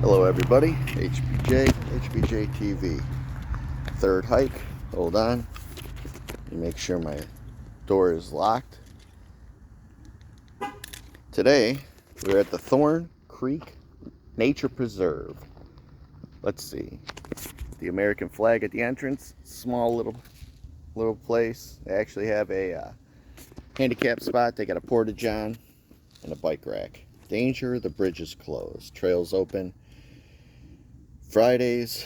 Hello everybody, HBJ TV. Third hike, hold on. Let me make sure my door is locked. Today, we're at the Thorn Creek Nature Preserve. Let's see, the American flag at the entrance, small little place. They actually have a handicap spot. They got a porta-john and a bike rack. Danger, the bridge is closed. Trails open Fridays,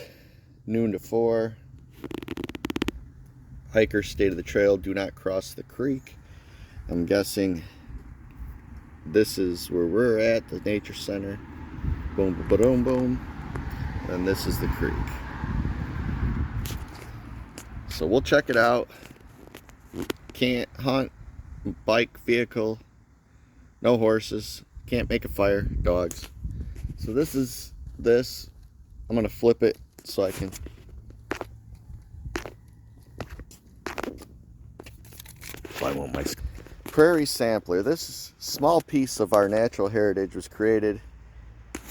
noon to 4. Hikers stay to the trail, do not cross the creek. I'm guessing this is where we're at, the nature center. Boom, boom, boom. And this is the creek. So we'll check it out. Can't hunt, bike, vehicle, no horses, can't make a fire, dogs. So this is this. I'm gonna flip it so I can my prairie sampler. This small piece of our natural heritage was created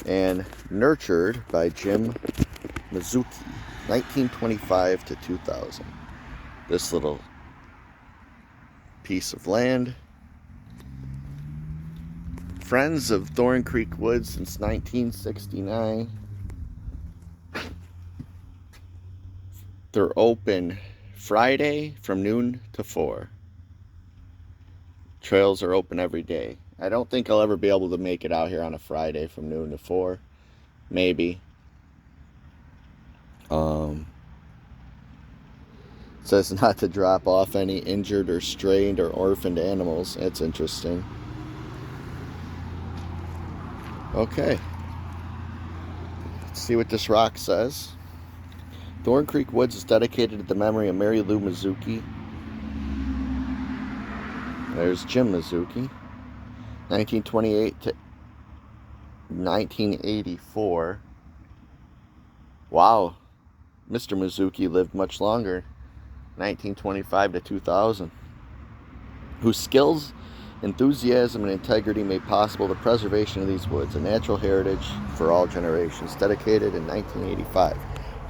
and nurtured by Jim Mizuki, 1925 to 2000. This little piece of land. Friends of Thorn Creek Woods since 1969. They're open Friday from noon to 4. Trails are open every day. I don't think I'll ever be able to make it out here on a Friday from noon to 4. Maybe. It says not to drop off any injured or strained or orphaned animals. That's interesting. Okay. Let's see what this rock says. Thorn Creek Woods is dedicated to the memory of Mary Lou Mizuki. There's Jim Mizuki. 1928 to 1984. Wow. Mr. Mizuki lived much longer. 1925 to 2000. Whose skills, enthusiasm, and integrity made possible the preservation of these woods, a natural heritage for all generations, dedicated in 1985.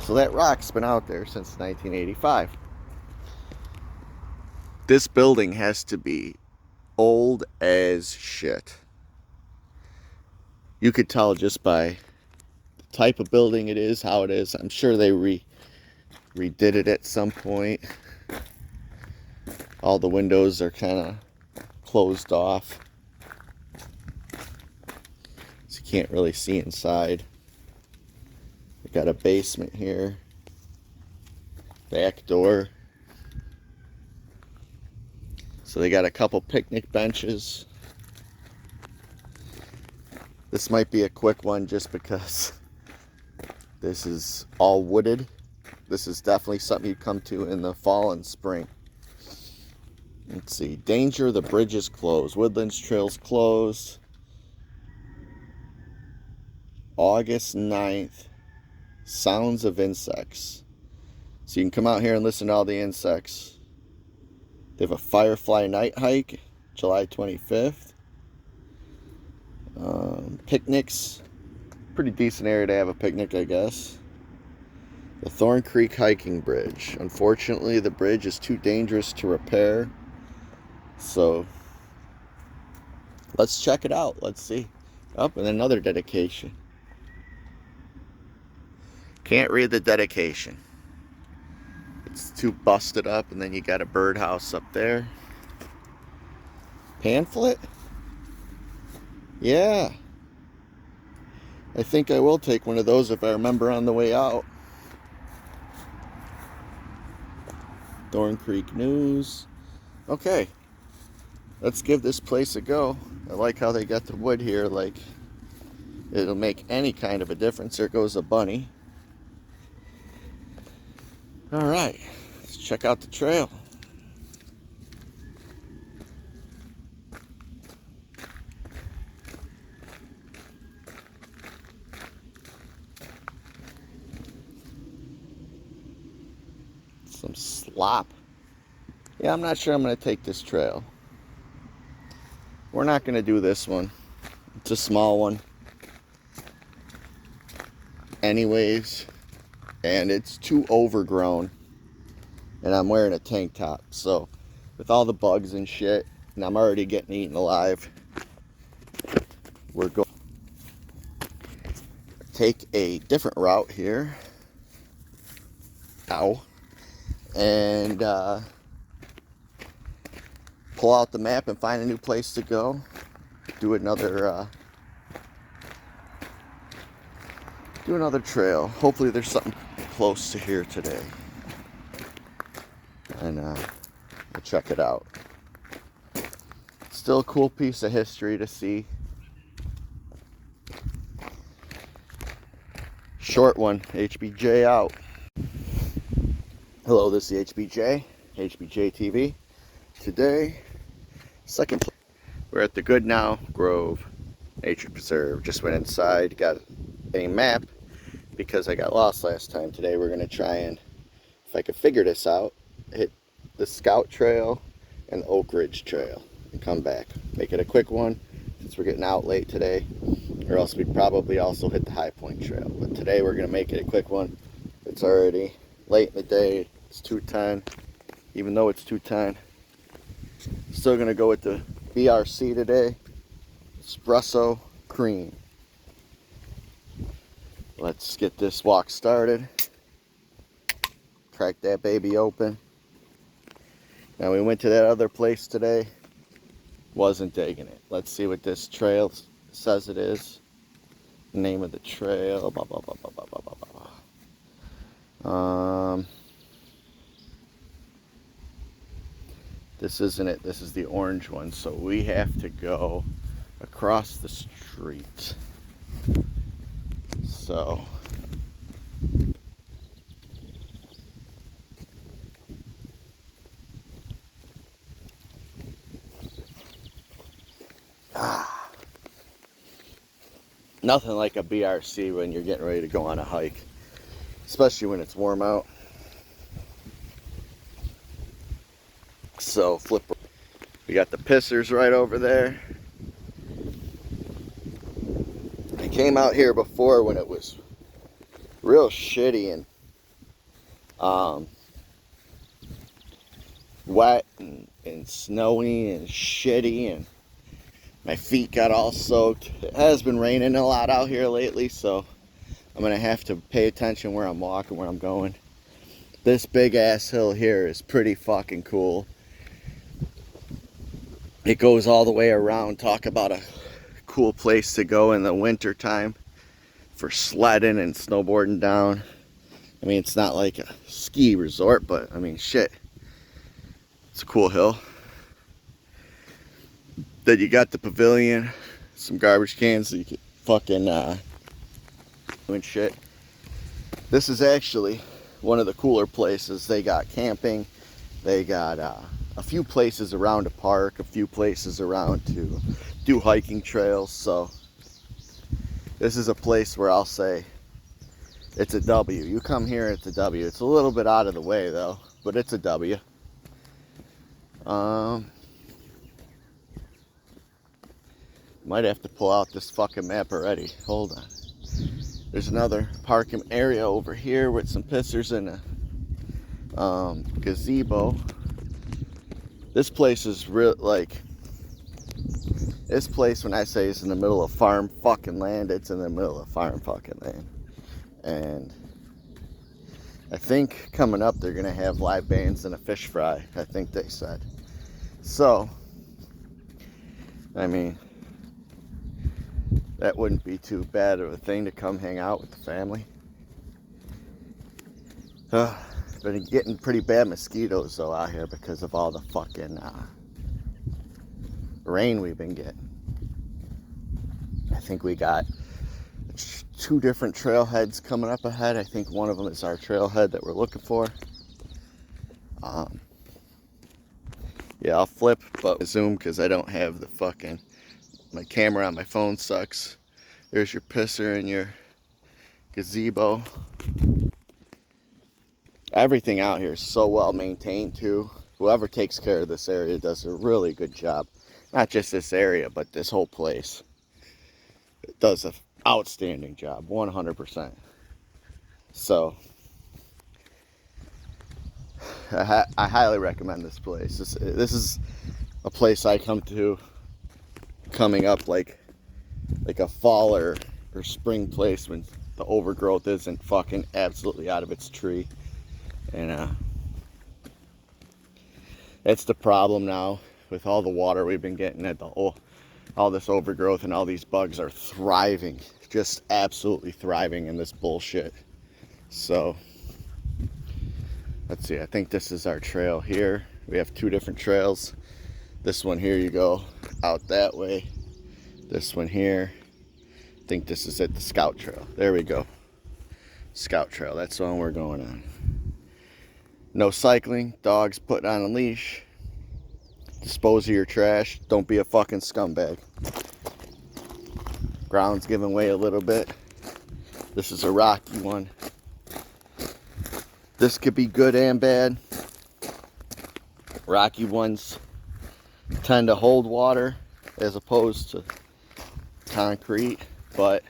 So that rock's been out there since 1985. This building has to be old as shit. You could tell just by the type of building it is, how it is. I'm sure they redid it at some point. All the windows are kind of closed off, so you can't really see inside. We got a basement here, back door. So they got a couple picnic benches. This might be a quick one just because this is all wooded. This is definitely something you'd come to in the fall and spring. Let's see. Danger, the bridge is closed. Woodlands Trails closed. August 9th. Sounds of insects. So you can come out here and listen to all the insects. They have a Firefly night hike, July 25th. Picnics. Pretty decent area to have a picnic, I guess. The Thorn Creek hiking bridge. Unfortunately, the bridge is too dangerous to repair. So, let's check it out. Let's see. Oh, and another dedication. Can't read the dedication. It's too busted up, and then you got a birdhouse up there. Pamphlet? Yeah. I think I will take one of those if I remember on the way out. Thorn Creek News. Okay. Let's give this place a go. I like how they got the wood here, like it'll make any kind of a difference. There goes a bunny. Alright, let's check out the trail. Some slop. Yeah, I'm not sure I'm going to take this trail. We're not going to do this one. It's a small one. anyways, and it's too overgrown, and I'm wearing a tank top, so with all the bugs and shit, and I'm already getting eaten alive, we're going to take a different route here. Ow. And pull out the map and find a new place to go. Do another trail. Hopefully there's something close to here today. And we'll check it out. Still a cool piece of history to see. Short one, HBJ out. Hello, this is the HBJ TV. Today, we're at the Goodnow Grove Nature Preserve. Just went inside, got a map because I got lost last time. Today we're going to try and, if I could figure this out, hit the Scout Trail and the Oak Ridge Trail and come back. Make it a quick one since we're getting out late today, or else we'd probably also hit the High Point Trail. But today we're going to make it a quick one. It's already late in the day. It's 2:10. Even though it's 2:10, still going to go with the BRC today. Espresso Cream. Let's get this walk started. Crack that baby open. Now we went to that other place today. Wasn't digging it. Let's see what this trail says it is. Name of the trail. Blah, blah, blah, blah, blah, blah, blah, blah. This isn't it. This is the orange one. So we have to go across the street. So nothing like a BRC when you're getting ready to go on a hike, especially when it's warm out. So flip. We got the pissers right over there. I came out here before when it was real shitty and wet and snowy and shitty, and my feet got all soaked. It has been raining a lot out here lately, so I'm gonna have to pay attention where I'm walking, where I'm going. This big ass hill here is pretty fucking cool. It goes all the way around. Talk about a cool place to go in the winter time for sledding and snowboarding down. I mean, it's not like a ski resort, but I mean, shit, it's a cool hill. Then you got the pavilion, some garbage cans so you can fucking doing shit. This is actually one of the cooler places. They got camping. They got a few places around to park, a few places around to do hiking trails. So this is a place where I'll say it's a W. You come here, it's a W. It's a little bit out of the way though, but it's a W. Might have to pull out this fucking map already. Hold on. There's another parking area over here with some pissers and a gazebo. This place is real, like, this place, when I say it's in the middle of farm fucking land, it's in the middle of farm fucking land. And I think coming up they're gonna have live bands and a fish fry, I think they said. So, I mean, that wouldn't be too bad of a thing to come hang out with the family. Been getting pretty bad mosquitoes though out here because of all the fucking rain we've been getting. I think we got 2 different trailheads coming up ahead. I think one of them is our trailhead that we're looking for. Yeah, I'll flip but zoom because I don't have the fucking, my camera on my phone sucks. There's your pisser and your gazebo. Everything out here is so well maintained too. Whoever takes care of this area does a really good job. Not just this area, but this whole place. It does an outstanding job, 100%. So I highly recommend this place. This is a place I come to coming up like a fall or spring place when the overgrowth isn't fucking absolutely out of its tree. And that's the problem now with all the water we've been getting at all this overgrowth, and all these bugs are thriving, just absolutely thriving in this bullshit. So let's see, I think this is our trail here. We have two different trails. This one here, you go out that way. This one here, I think this is it, the Scout Trail. There we go. Scout Trail, that's the one we're going on. No cycling, dogs put on a leash. Dispose of your trash. Don't be a fucking scumbag. Ground's giving way a little bit. This is a rocky one. This could be good and bad. Rocky ones tend to hold water as opposed to concrete, but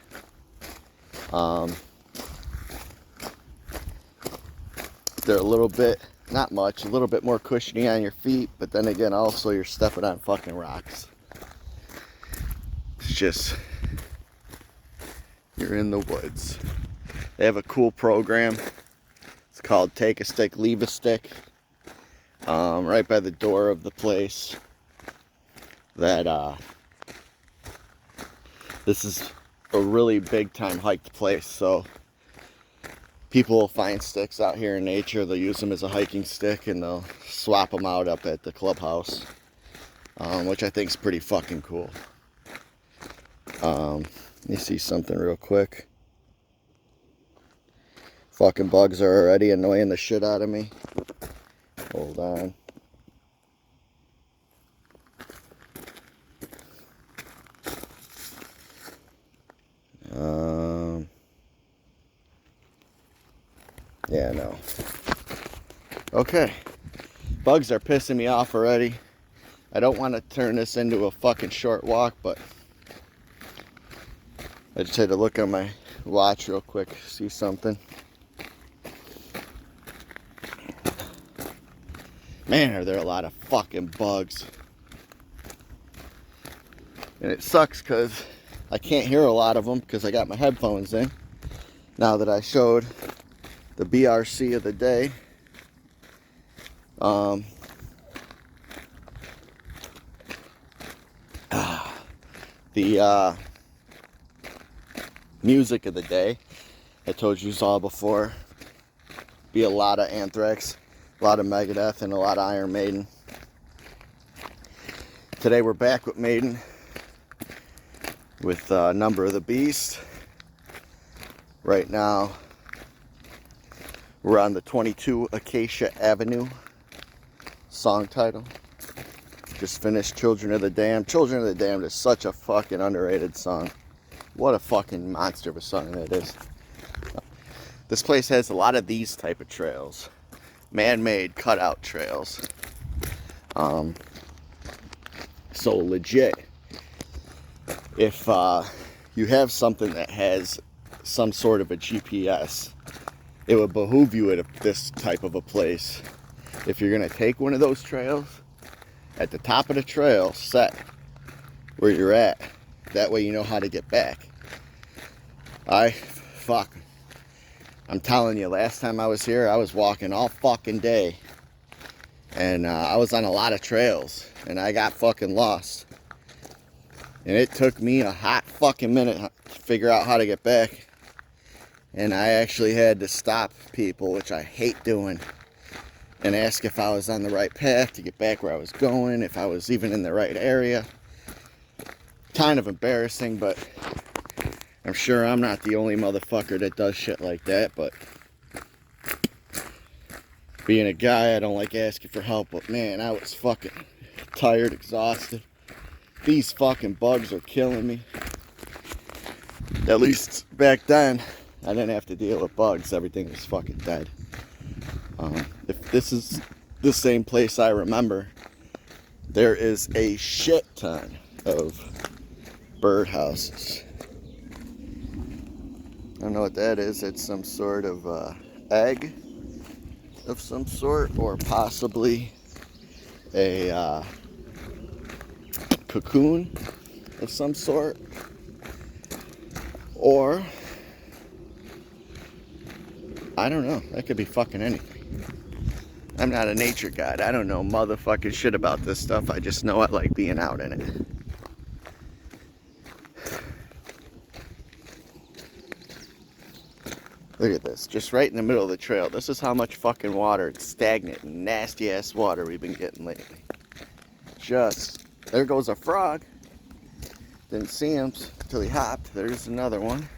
they're a little bit, not much, a little bit more cushiony on your feet, but then again, also you're stepping on fucking rocks. It's just, you're in the woods. They have a cool program. It's called Take a Stick, Leave a Stick. Right by the door of the place. This is a really big time hiked place, so people will find sticks out here in nature. They'll use them as a hiking stick, and they'll swap them out up at the clubhouse, which I think is pretty fucking cool. Let me see something real quick. Fucking bugs are already annoying the shit out of me. Hold on. Yeah, no. Okay. Bugs are pissing me off already. I don't want to turn this into a fucking short walk, but I just had to look on my watch real quick, see something. Man, are there a lot of fucking bugs. And it sucks because I can't hear a lot of them because I got my headphones in. Now that I showed the BRC of the day. The music of the day, I told you all before, be a lot of Anthrax, a lot of Megadeth, and a lot of Iron Maiden. Today we're back with Maiden, with Number of the Beast. Right now we're on the 22 Acacia Avenue. Song title. Just finished Children of the Damned. Children of the Damned is such a fucking underrated song. What a fucking monster of a song that is. This place has a lot of these type of trails. Man-made cutout trails. So legit, if you have something that has some sort of a GPS, it would behoove you at this type of a place. If you're gonna take one of those trails, at the top of the trail, set where you're at. That way you know how to get back. I'm telling you, last time I was here, I was walking all fucking day. And I was on a lot of trails, and I got fucking lost. And it took me a hot fucking minute to figure out how to get back. And I actually had to stop people, which I hate doing, and ask if I was on the right path to get back where I was going, if I was even in the right area. Kind of embarrassing, but I'm sure I'm not the only motherfucker that does shit like that. But being a guy, I don't like asking for help, but man, I was fucking tired, exhausted. These fucking bugs are killing me. At least back then, I didn't have to deal with bugs. Everything was fucking dead. If this is the same place I remember, there is a shit ton of birdhouses. I don't know what that is. It's some sort of egg of some sort, or possibly a cocoon of some sort, or I don't know. That could be fucking anything. I'm not a nature guide. I don't know motherfucking shit about this stuff. I just know I like being out in it. Look at this, just right in the middle of the trail. This is how much fucking water, it's stagnant, nasty ass water we've been getting lately. Just, there goes a frog. Didn't see him until he hopped. There's another one.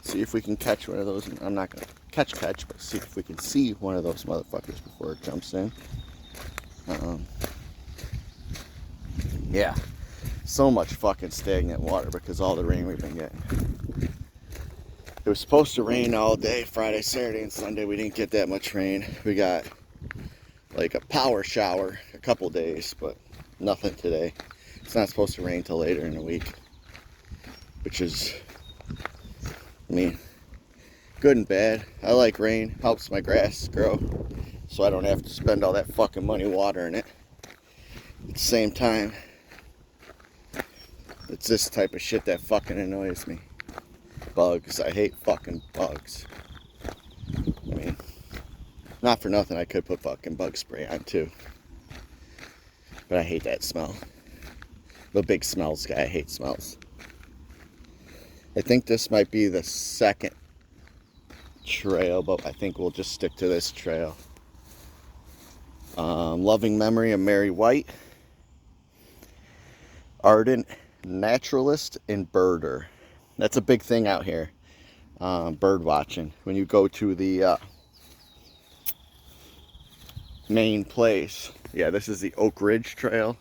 See if we can catch one of those. I'm not gonna catch, but see if we can see one of those motherfuckers before it jumps in. Yeah. So much fucking stagnant water because all the rain we've been getting. It was supposed to rain all day, Friday, Saturday, and Sunday. We didn't get that much rain. We got like a power shower a couple days, but nothing today. It's not supposed to rain till later in the week, which is, I mean, good and bad. I like rain, helps my grass grow, so I don't have to spend all that fucking money watering it. At the same time, it's this type of shit that fucking annoys me. Bugs. I hate fucking bugs. I mean, not for nothing, I could put fucking bug spray on too. But I hate that smell. I'm a big smells guy. I hate smells. I think this might be the second trail, but I think we'll just stick to this trail. Loving memory of Mary White. Ardent naturalist and birder. That's a big thing out here. Bird watching. When you go to the main place. Yeah, this is the Oak Ridge Trail.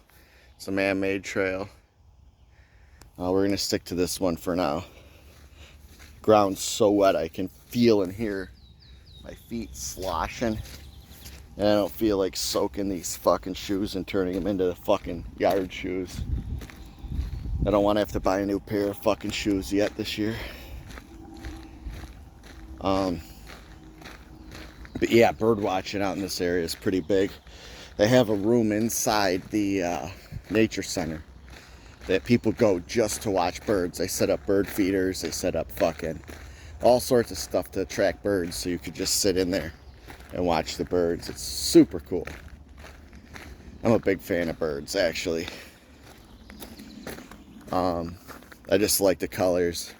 It's a man-made trail. We're going to stick to this one for now. Ground's so wet I can feel and hear my feet sloshing. And I don't feel like soaking these fucking shoes and turning them into the fucking yard shoes. I don't want to have to buy a new pair of fucking shoes yet this year. But yeah, bird watching out in this area is pretty big. They have a room inside the nature center that people go just to watch birds. They set up bird feeders. They set up fucking all sorts of stuff to attract birds, so you could just sit in there and watch the birds. It's super cool. I'm a big fan of birds, actually. I just like the colors.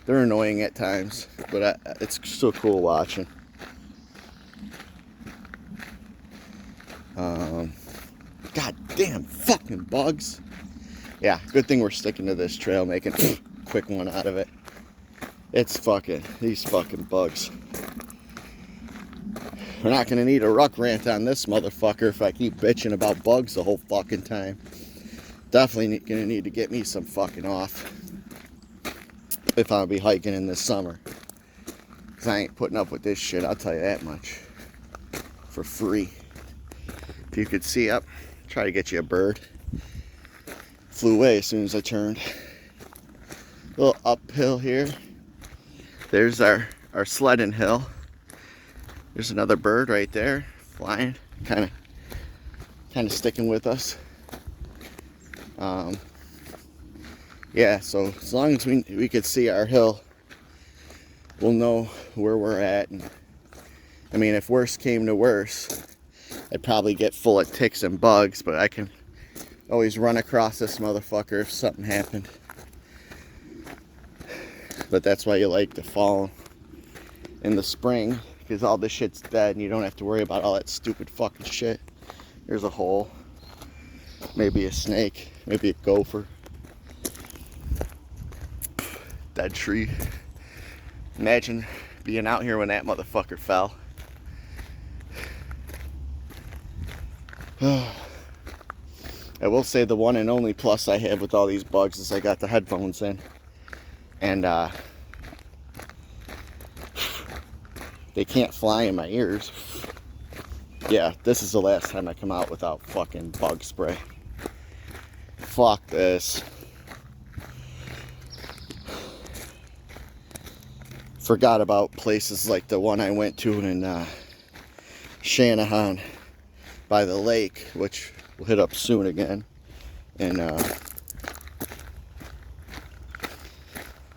They're annoying at times, but it's still cool watching. God damn fucking bugs. Yeah, good thing we're sticking to this trail, making a quick one out of it. It's fucking, these fucking bugs. We're not gonna need a Ruck rant on this motherfucker if I keep bitching about bugs the whole fucking time. Definitely gonna need to get me some fucking off if I'll be hiking in this summer. Cause I ain't putting up with this shit, I'll tell you that much. For free. If you could see up, try to get you a bird. Flew away as soon as I turned. A little uphill here. There's our sledding hill. There's another bird right there, flying, kind of sticking with us. Yeah, so as long as we could see our hill, we'll know where we're at. And I mean, if worse came to worse, I'd probably get full of ticks and bugs, but I can always run across this motherfucker if something happened. But that's why you like the fall and the spring, because all this shit's dead and you don't have to worry about all that stupid fucking shit. There's a hole, maybe a snake, maybe a gopher, dead tree. Imagine being out here when that motherfucker fell. I will say the one and only plus I have with all these bugs is I got the headphones in, and they can't fly in my ears. Yeah, this is the last time I come out without fucking bug spray. Fuck this. forgot about places like the one I went to in Shanahan by the lake, which we'll hit up soon again. And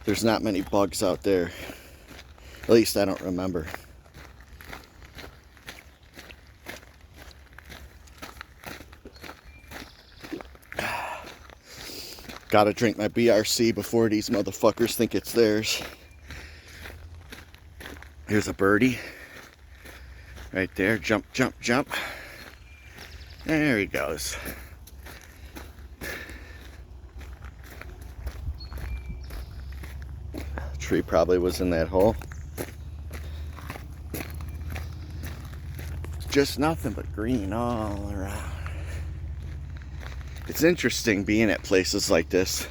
there's not many bugs out there. At least I don't remember. Gotta drink my BRC before these motherfuckers think it's theirs. Here's a birdie. Right there. Jump, jump, jump. There he goes. Tree probably was in that hole. Just nothing but green all around. It's interesting being at places like this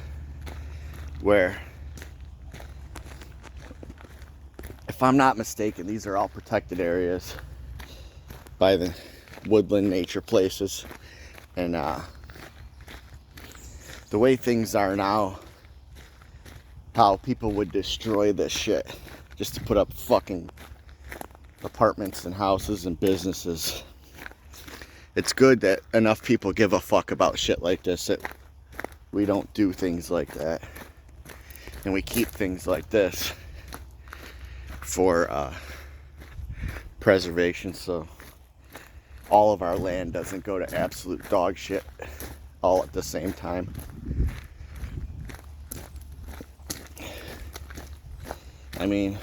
where, if I'm not mistaken, these are all protected areas by the woodland nature places. And the way things are now, how people would destroy this shit just to put up fucking apartments and houses and businesses. It's good that enough people give a fuck about shit like this, that we don't do things like that. And we keep things like this for preservation, so all of our land doesn't go to absolute dog shit all at the same time. I mean,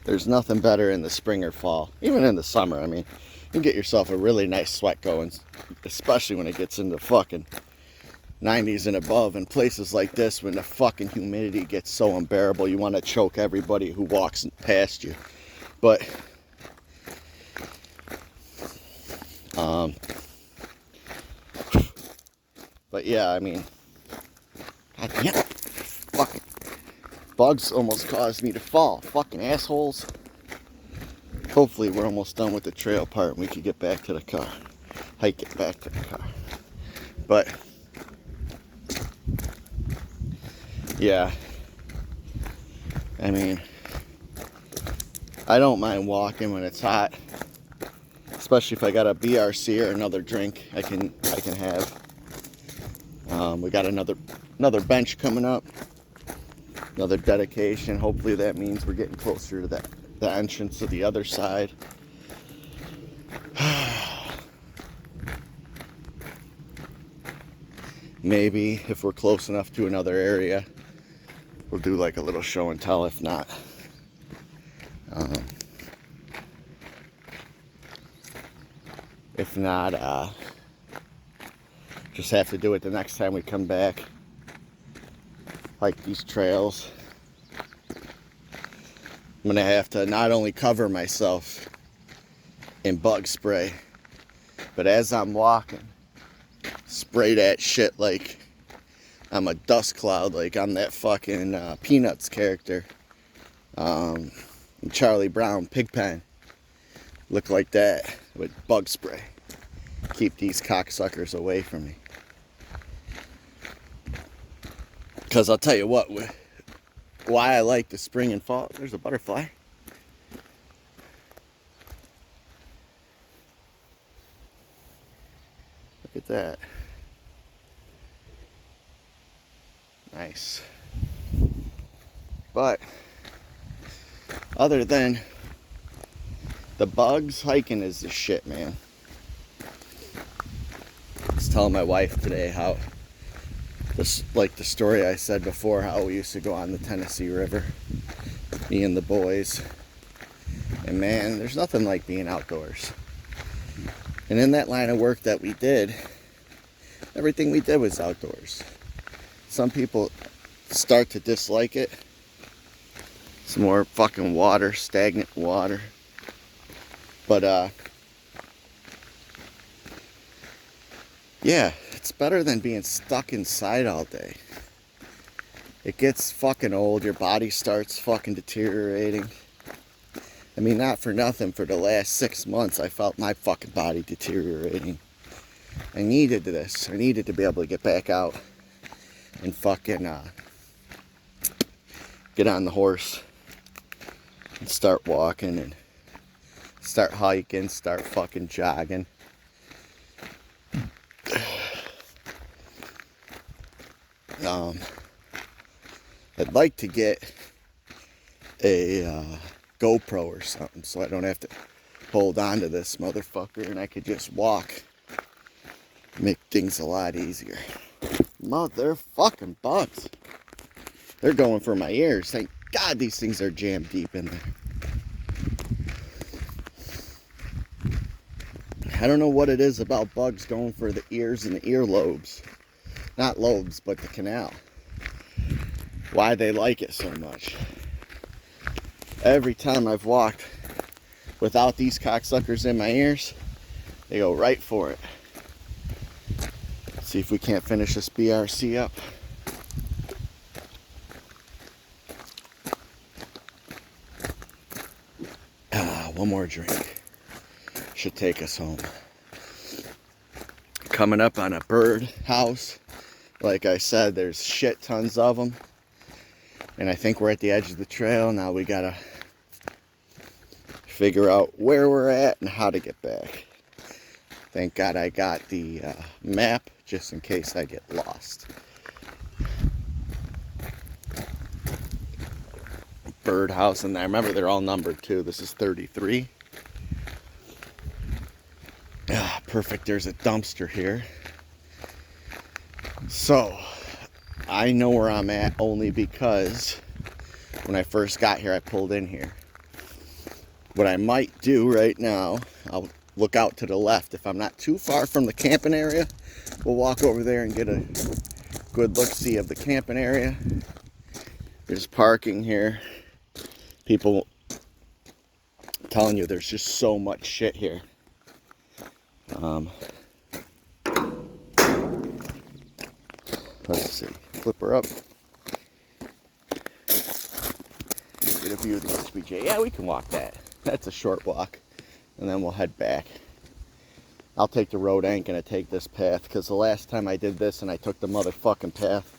there's nothing better in the spring or fall, even in the summer. I mean, you can get yourself a really nice sweat going, especially when it gets into fucking 90s and above. In places like this, when the fucking humidity gets so unbearable, you want to choke everybody who walks past you. But yeah, I mean, God damn it. Fucking bugs almost caused me to fall. Fucking assholes. Hopefully we're almost done with the trail part and we can get back to the car. Hike it back to the car. But yeah, I mean, I don't mind walking when it's hot, especially if I got a BRC or another drink I can have. We got another bench coming up, another dedication. Hopefully that means we're getting closer to the entrance to the other side. Maybe if we're close enough to another area, we'll do like a little show and tell. If not, just have to do it the next time we come back. Like these trails, I'm gonna have to not only cover myself in bug spray, but as I'm walking, spray that shit like I'm a dust cloud, like I'm that fucking Peanuts character, Charlie Brown, Pigpen. Look like that with bug spray. Keep these cocksuckers away from me. Because I'll tell you what, why I like the spring and fall. There's a butterfly. Look at that. Nice. But other than the bugs, hiking is the shit, man. I was telling my wife today how like the story I said before, how we used to go on the Tennessee River, me and the boys. And man, there's nothing like being outdoors. And in that line of work that we did, everything we did was outdoors. Some people start to dislike it. Some more fucking water, stagnant water. But yeah, it's better than being stuck inside all day. It gets fucking old. Your body starts fucking deteriorating. I mean, not for nothing, for the last 6 months, I felt my fucking body deteriorating. I needed this. I needed to be able to get back out and fucking get on the horse and start walking and start hiking, start fucking jogging. I'd like to get a GoPro or something so I don't have to hold on to this motherfucker and I could just walk. Make things a lot easier. Motherfucking bugs. They're going for my ears. Thank God these things are jammed deep in there. I don't know what it is about bugs going for the ears and the earlobes. Not lobes, but the canal. Why they like it so much. Every time I've walked without these cocksuckers in my ears, they go right for it. Let's see if we can't finish this BRC up. One more drink. Should take us home. Coming up on a bird house. Like I said, there's shit tons of them. And I think we're at the edge of the trail. Now we gotta figure out where we're at and how to get back. Thank God I got the map just in case I get lost. Birdhouse, and I remember they're all numbered too. This is 33. Perfect, there's a dumpster here. So, I know where I'm at only because when I first got here, I pulled in here. What I might do right now, I'll look out to the left. If I'm not too far from the camping area, we'll walk over there and get a good look-see of the camping area. There's parking here. People telling you there's just so much shit here. Let's see. Flip her up. Get a view of the SBJ. Yeah, we can walk that. That's a short walk. And then we'll head back. I'll take the road. I ain't gonna take this path because the last time I did this and I took the motherfucking path,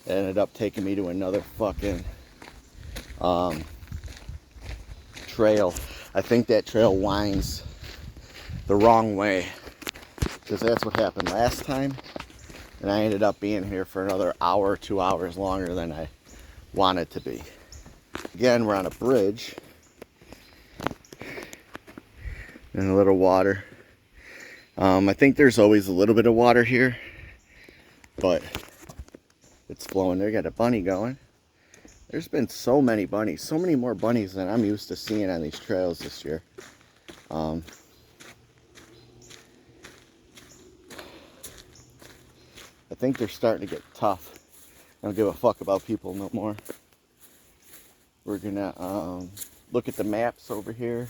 it ended up taking me to another fucking trail. I think that trail winds the wrong way because that's what happened last time, and I ended up being here for another hour, 2 hours longer than I wanted to be. Again, we're on a bridge and a little water. I think there's always a little bit of water here, but it's flowing. They got a bunny going. There's been so many bunnies, so many more bunnies than I'm used to seeing on these trails this year. I think they're starting to get tough. I don't give a fuck about people no more. We're gonna look at the maps over here,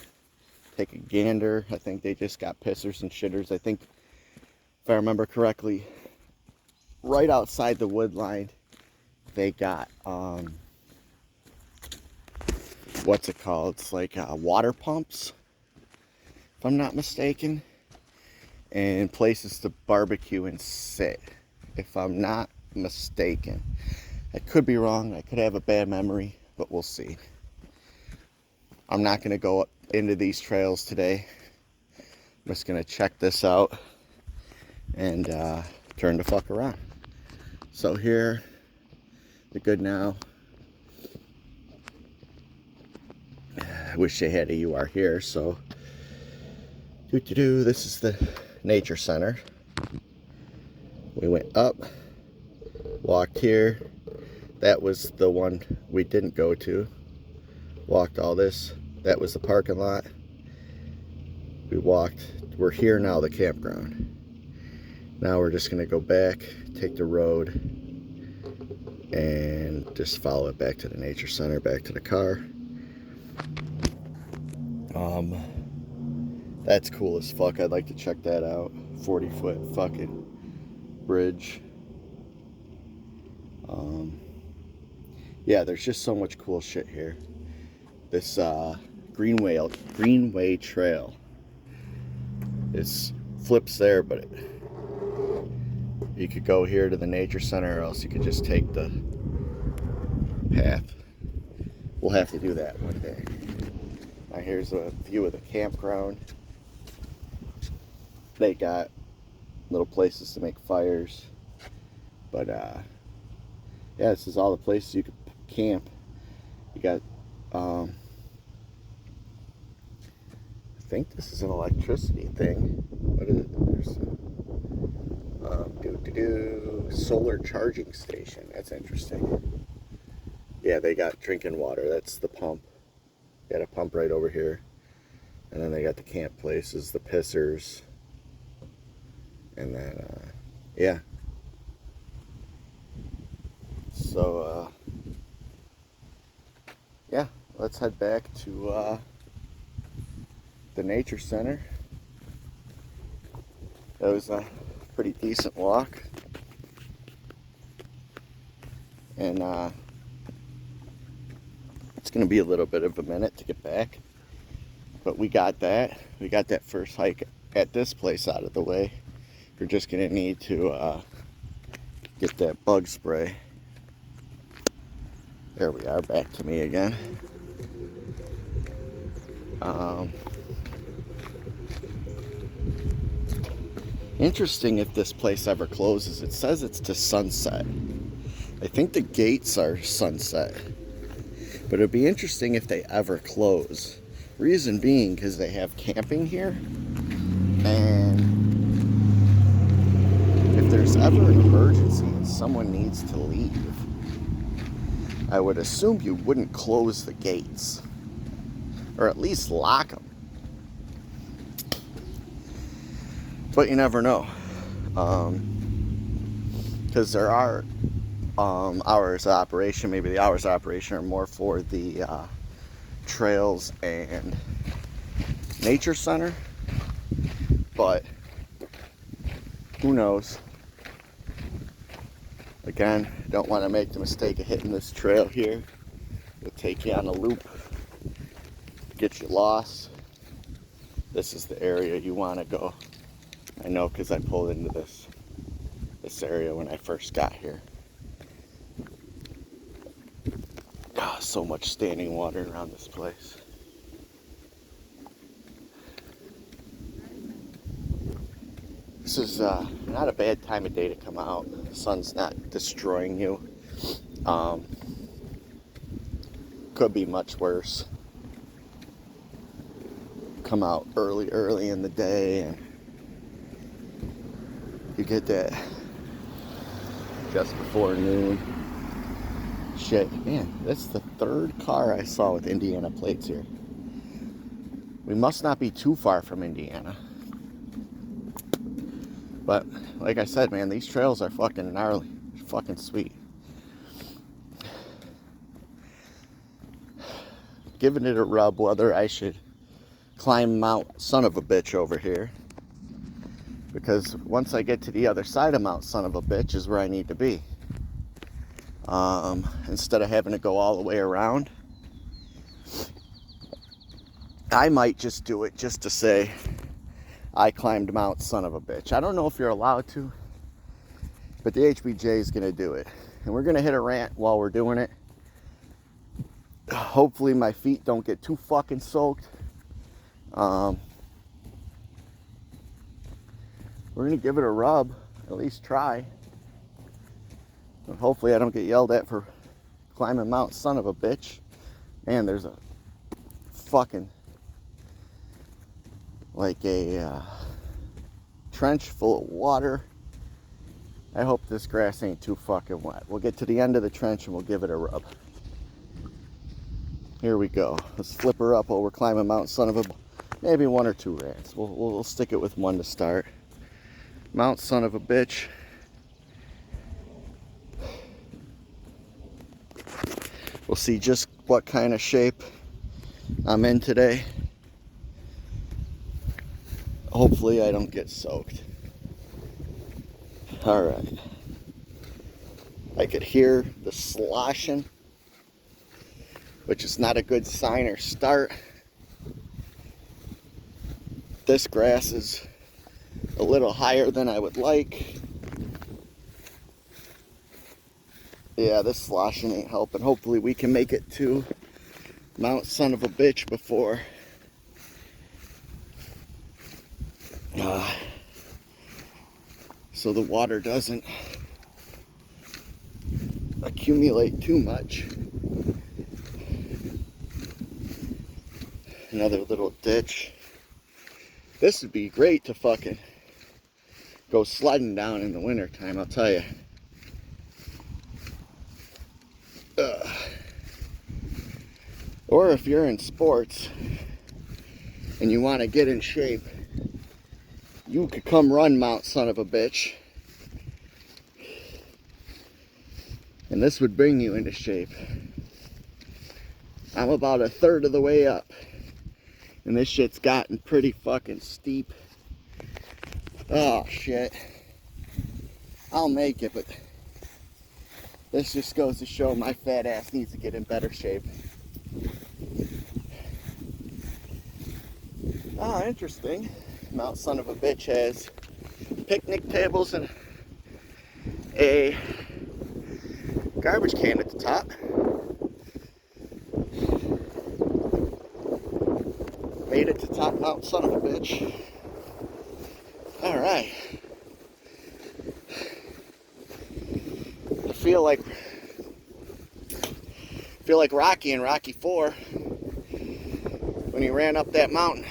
take a gander. I think they just got pissers and shitters. I think, if I remember correctly, right outside the wood line, they got what's it called? It's like water pumps, if I'm not mistaken, and places to barbecue and sit, if I'm not mistaken. I could be wrong. I could have a bad memory, but we'll see. I'm not going to go into these trails today. I'm just going to check this out and turn the fuck around. So here, the Goodnow. I wish they had a "you are here," so this is the nature center. We went up, walked here. That was the one we didn't go to. Walked all this. That was the parking lot. We walked. We're here now, the campground. Now we're just gonna go back, take the road, and just follow it back to the nature center, back to the car. That's cool as fuck. I'd like to check that out. 40-foot fucking bridge. Yeah, there's just so much cool shit here. This Greenway Trail. It flips there, but you could go here to the nature center, or else you could just take the path. We'll have to do that one day. Now here's a view of the campground. They got little places to make fires. But yeah, this is all the places you could camp. You got, I think this is an electricity thing. What is it? There's solar charging station. That's interesting. Yeah, they got drinking water. That's the pump. Got a pump right over here. And then they got the camp places, the pissers. And then, yeah. So, yeah, let's head back to the nature center. That was a pretty decent walk. And it's going to be a little bit of a minute to get back. But we got that. We got that first hike at this place out of the way. We're just going to need to get that bug spray. There we are, back to me again. Interesting if this place ever closes. It says it's to sunset. I think the gates are sunset. But it'd be interesting if they ever close. Reason being because they have camping here. And if there's ever an emergency and someone needs to leave, I would assume you wouldn't close the gates. Or at least lock them. But you never know. Because there are hours of operation. Maybe the hours of operation are more for the trails and nature center. But who knows? Again, don't want to make the mistake of hitting this trail here. It'll take you on a loop, get you lost. This is the area you want to go. I know because I pulled into this area when I first got here. Oh, so much standing water around this place. This is not a bad time of day to come out. The sun's not destroying you. Could be much worse. Come out early in the day and you get that just before noon. Shit, man, that's the third car I saw with Indiana plates here. We must not be too far from Indiana. But, like I said, man, these trails are fucking gnarly. Fucking sweet. Giving it a rub whether I should climb Mount Son of a Bitch over here. Because once I get to the other side of Mount Son of a Bitch is where I need to be. Instead of having to go all the way around. I might just do it just to say I climbed Mount Son of a Bitch. I don't know if you're allowed to, but the HBJ is going to do it. And we're going to hit a rant while we're doing it. Hopefully my feet don't get too fucking soaked. We're going to give it a rub, at least try. And hopefully I don't get yelled at for climbing Mount Son of a Bitch. Man, there's a fucking, like a trench full of water. I hope this grass ain't too fucking wet. We'll get to the end of the trench and we'll give it a rub. Here we go. Let's flip her up while we're climbing Mount Son of a, maybe one or two rants. We'll stick it with one to start. Mount Son of a Bitch. We'll see just what kind of shape I'm in today. Hopefully I don't get soaked. Alright. I could hear the sloshing, which is not a good sign or start. This grass is a little higher than I would like. Yeah, this sloshing ain't helping. Hopefully we can make it to Mount Son of a Bitch before so the water doesn't accumulate too much. Another little ditch. This would be great to fucking go sledding down in the winter time, I'll tell you. Or if you're in sports and you want to get in shape, you could come run Mount Son of a Bitch. And this would bring you into shape. I'm about a third of the way up. And this shit's gotten pretty fucking steep. Oh shit. I'll make it, but this just goes to show my fat ass needs to get in better shape. Oh, interesting. Mount Son of a Bitch has picnic tables and a garbage can at the top. Made it to top Mount Son of a Bitch. Alright. I feel like Rocky in Rocky 4 when he ran up that mountain.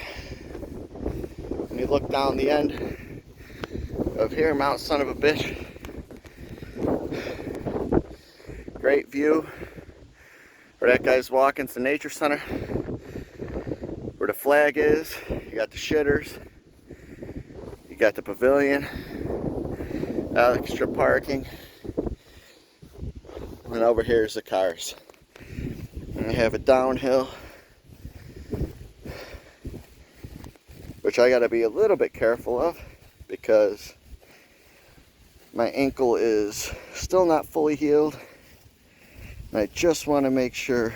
And he looked down the end of here, Mount Son of a Bitch. Great view. Where that guy's walking to the nature center. Where the flag is. You got the shitters. You got the pavilion. Extra parking. And over here is the cars. And I have a downhill, which I gotta be a little bit careful of because my ankle is still not fully healed. And I just want to make sure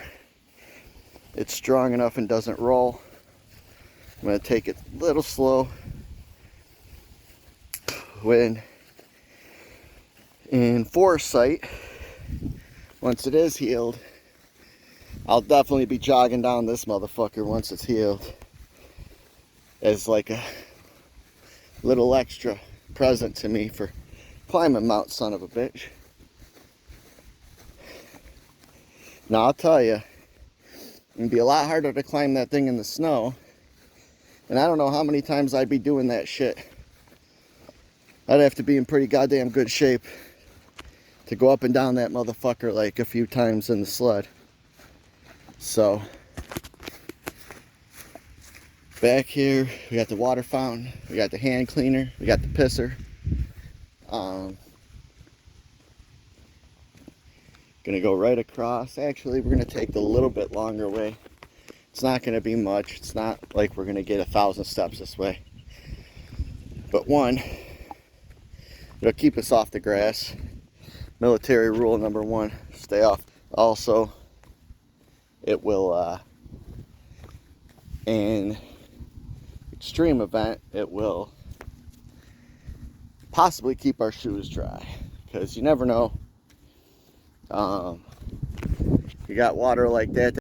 it's strong enough and doesn't roll. I'm going to take it a little slow. When in foresight, once it is healed, I'll definitely be jogging down this motherfucker once it's healed. As like a little extra present to me for climbing Mount Son of a Bitch. Now I'll tell you, it'd be a lot harder to climb that thing in the snow. And I don't know how many times I'd be doing that shit. I'd have to be in pretty goddamn good shape to go up and down that motherfucker like a few times in the sled. So, back here, we got the water fountain, we got the hand cleaner, we got the pisser. Gonna go right across. Actually, we're gonna take the little bit longer way. It's not gonna be much. It's not like we're gonna get 1,000 steps this way. But one, it'll keep us off the grass. Military rule number 1, stay off. Also, it will, in extreme event, it will possibly keep our shoes dry. Because you never know. You got water like that